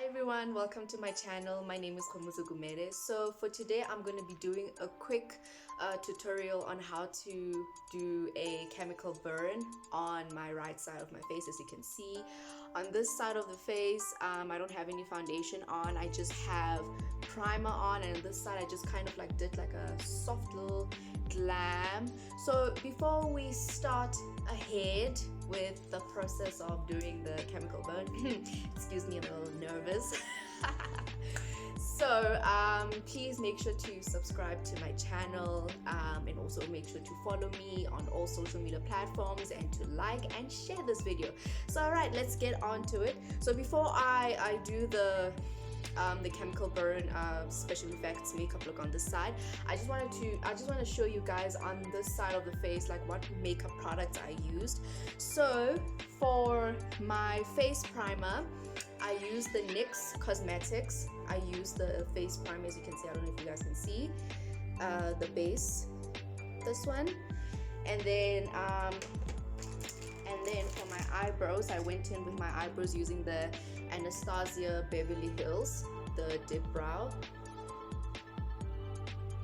everyone, welcome to my channel. My name is Gumere. So for today I'm going to be doing a quick tutorial on how to do a chemical burn on my right side of my face. As you can see, on this side of the face I don't have any foundation on, I just have primer on, and on this side I just kind of like did like a soft little glam. So before we start ahead with the process of doing the chemical burn, excuse me, I'm a little nervous. So please make sure to subscribe to my channel, and also make sure to follow me on all social media platforms and to like and share this video. So alright, let's get on to it. So before I do the chemical burn special effects makeup look on this side, I just want to show you guys on this side of the face like what makeup products I used. So for my face primer, I use the NYX Cosmetics. I use the face primer, as you can see. I don't know if you guys can see the base, this one, and then for my eyebrows, I went in with my eyebrows using the Anastasia Beverly Hills, the Dipbrow.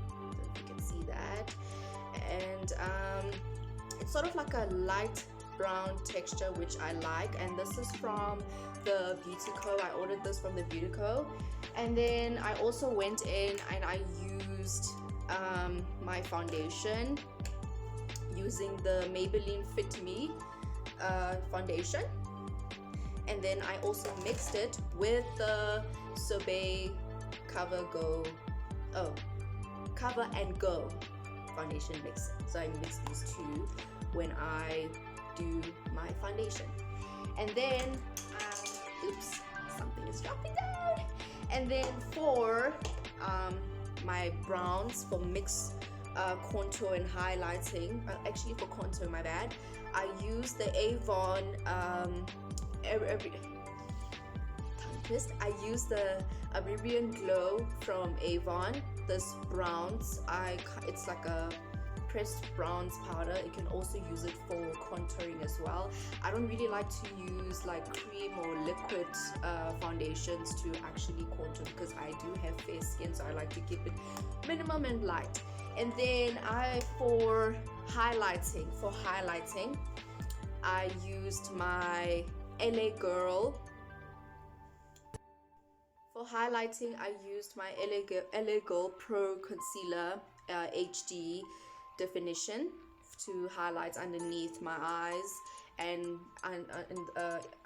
Don't know if you can see that. And it's sort of like a light brown texture, which I like, and this is from the Beauty Co. I ordered this from the Beauty Co. And then I also went in and I used my foundation using the Maybelline Fit Me foundation, and then I also mixed it with the Sorbet Cover and Go foundation mix. So I mixed these two when I do my foundation. And then oops, something is dropping down. And then for my browns, for mixed contour and highlighting, actually for contour, my bad, I use the Avon I use the Arabian Glow from Avon. This bronze, it's like a pressed bronze powder. You can also use it for contouring as well. I don't really like to use like cream or liquid foundations to actually contour because I do have fair skin, so I like to keep it minimum and light. And then for highlighting, I used my LA Girl. For highlighting, I used my LA Girl Pro Concealer HD definition to highlight underneath my eyes and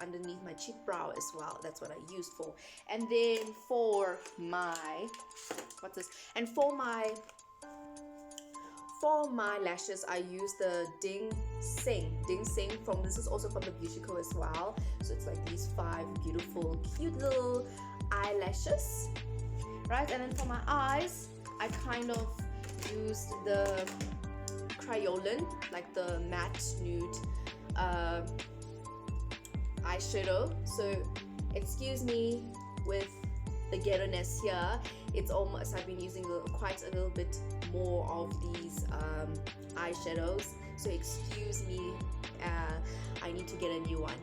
underneath my cheek brow as well. That's what I used for. And then for my for my lashes, I use the Ding Sen from, this is also from the Beauty Co as well. So it's like these 5 beautiful cute little eyelashes, right? And then for my eyes, I kind of used the crayon, like the matte nude eyeshadow. So excuse me with the ghetto-ness here. It's almost, I've been using quite a little bit more of these eyeshadows, so excuse me, I need to get a new one.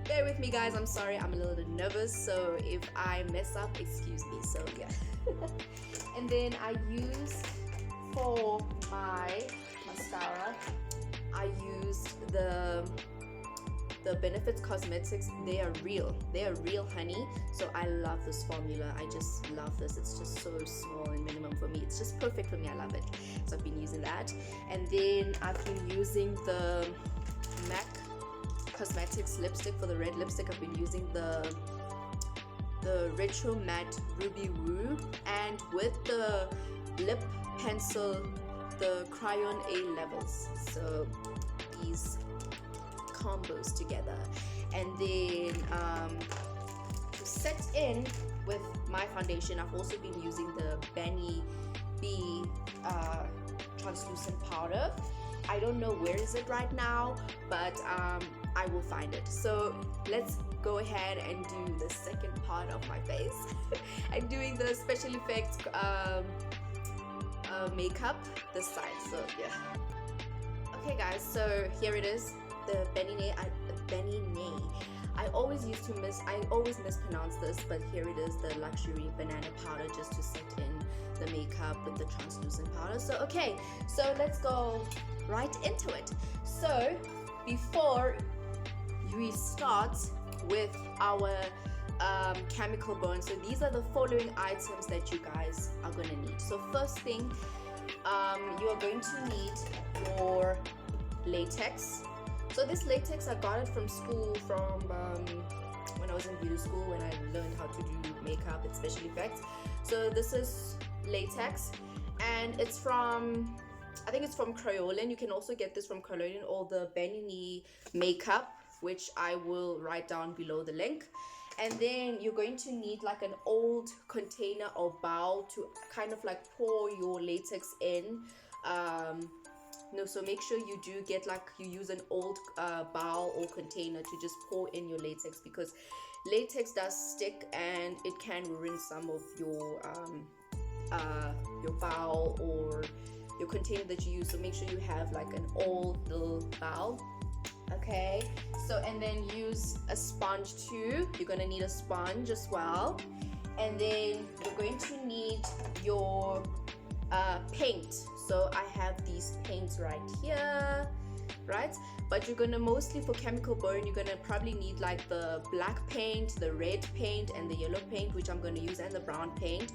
Bear with me guys, I'm sorry, I'm a little bit nervous, so if I mess up, excuse me. So yeah. And then I used, for my mascara, I used the Benefits Cosmetics. They are real honey. So I love this formula. I just love this. It's just so small and minimum for me. It's just perfect for me. I love it. So I've been using that. And then I've been using the MAC Cosmetics lipstick. For the red lipstick, I've been using the Retro Matte Ruby Woo, and with the lip pencil, the Crayon A Levels. So these combos together. And then to set in with my foundation, I've also been using the Benny B translucent powder. I don't know where is it right now, but I will find it. So let's go ahead and do the second part of my face. I'm doing the special effects makeup this side. So yeah. Okay guys, so here it is, the Benny I always mispronounce this, but here it is, the luxury banana powder, just to set in the makeup with the translucent powder. So okay, so let's go right into it. So before we start with our chemical burn, so these are the following items that you guys are going to need. So first thing, you are going to need your latex. So this latex, I got it from school, from when I was in beauty school, when I learned how to do makeup and special effects. So this is latex, and it's from, I think it's from Crayon. You can also get this from Crayon or the Benini makeup, which I will write down below the link. And then you're going to need like an old container or bowl to kind of like pour your latex in. So make sure you do get, like, you use an old bowl or container to just pour in your latex, because latex does stick and it can ruin some of your bowl or your container that you use. So make sure you have like an old little bowl. Okay, so and then use a sponge too. You're going to need a sponge as well. And then you're going to need your paint. So I have these paints right here, right? But you're gonna mostly, for chemical burn, you're gonna probably need like the black paint, the red paint, and the yellow paint, which I'm gonna use, and the brown paint,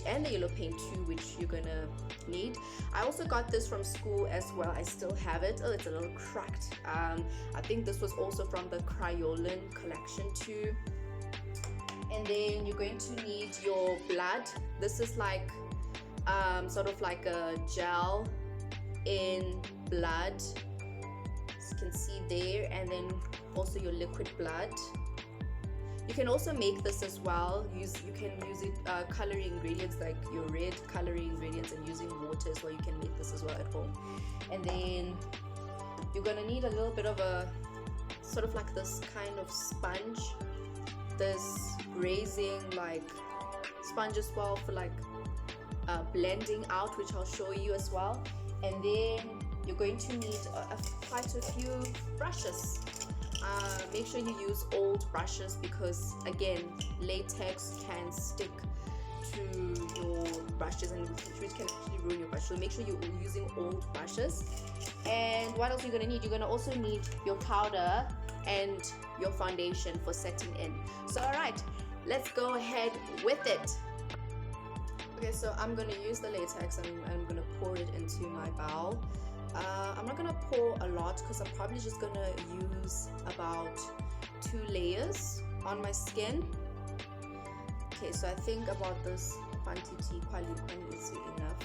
and the yellow paint too, which you're gonna need. I also got this from school as well. I still have it. Oh, it's a little cracked. I think this was also from the Crayon collection too. And then you're going to need your blood. This is like sort of like a gel in blood, as you can see there. And then also your liquid blood. You can also make this as well. You can use it coloring ingredients, like your red coloring ingredients, and using water as well. You can make this as well at home. And then you're gonna need a little bit of a sort of like this kind of sponge, this grazing like sponge as well, for like blending out, which I'll show you as well. And then you're going to need quite a few brushes. Make sure you use old brushes, because again, latex can stick to your brushes and which can actually ruin your brush. So make sure you're using old brushes. And what else are you going to need? You're going to also need your powder and your foundation for setting in. So alright, let's go ahead with it. Okay, so I'm going to use the latex and I'm going to pour it into my bowl. I'm not going to pour a lot, because I'm probably just going to use about 2 layers on my skin. Okay, so I think about this quantity is enough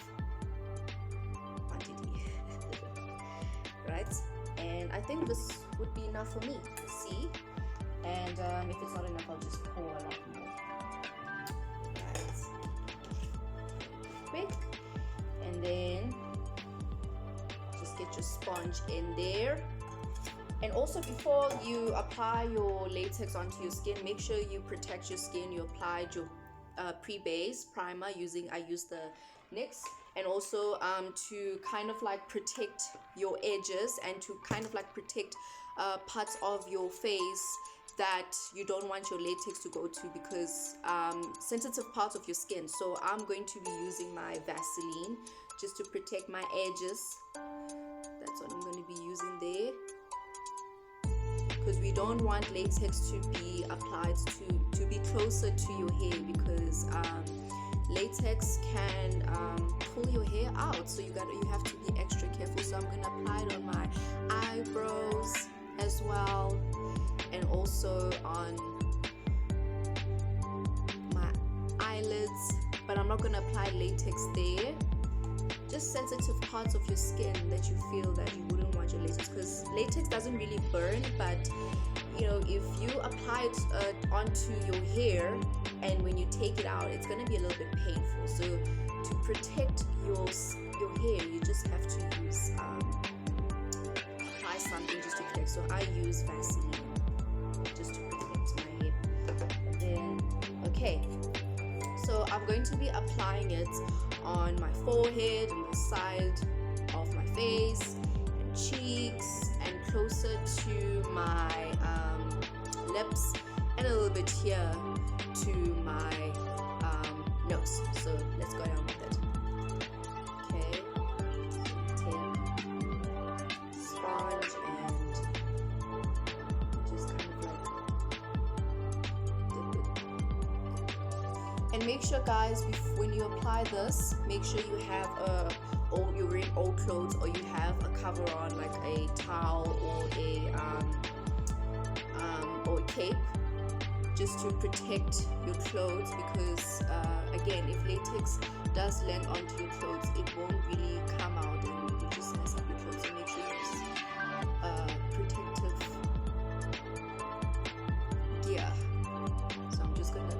quantity. Right? And I think this would be enough for me. See? And if it's not enough, I'll just pour a lot more. Quick, and then just get your sponge in there. And also, before you apply your latex onto your skin, make sure you protect your skin. You applied your pre-base primer. I use the NYX, and also to kind of like protect your edges and to kind of like protect parts of your face that you don't want your latex to go to, because sensitive parts of your skin. So I'm going to be using my Vaseline just to protect my edges. That's what I'm going to be using there, because we don't want latex to be applied to be closer to your hair, because latex can pull your hair out. So you have to be extra careful. So I'm going to apply it on my eyebrows as well, and also on my eyelids, but I'm not going to apply latex there. Just sensitive parts of your skin that you feel that you wouldn't want your latex, because latex doesn't really burn, but you know, if you apply it onto your hair and when you take it out, it's going to be a little bit painful. So to protect your hair, you just have to use apply something just to protect. So I use Vaseline just to protect my hair. And then, okay, so I'm going to be applying it on my forehead, on the side of my face, and cheeks, and closer to my lips and a little bit here to my nose. So let's go down with it. Okay, take sponge and just kind of like dip it. And make sure, guys, when you apply this, make sure you have you're wearing old clothes, or you have a cover on, like a towel or a cape, just to protect your clothes, because again, if latex does land onto your clothes, it won't really come out and you just mess up your clothes. So make sure you use protective gear. So I'm just gonna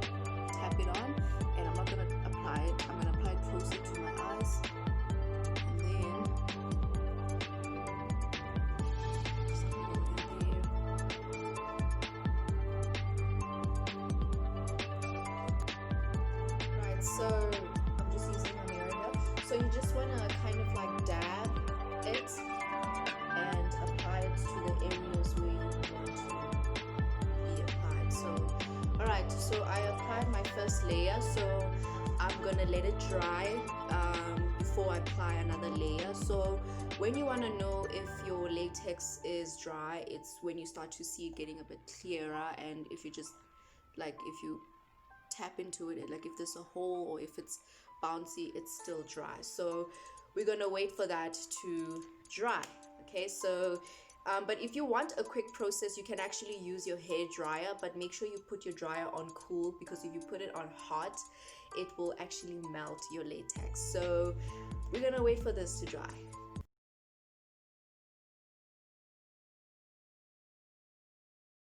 tap it on, and I'm not gonna apply it. I'm gonna apply it closer to my eyes, and then just gonna go in there. Right, so I'm just using my mirror here. So you just wanna kind of like dab it and apply it to the areas where you want to be applied. So alright, so I applied my first layer, so I'm gonna let it dry before I apply another layer. So when you want to know if your latex is dry, it's when you start to see it getting a bit clearer, and if you just like, if you tap into it, like if there's a hole or if it's bouncy, it's still dry. So we're gonna wait for that to dry. Okay, so but if you want a quick process, you can actually use your hair dryer, but make sure you put your dryer on cool, because if you put it on hot, it will actually melt your latex. So we're gonna wait for this to dry.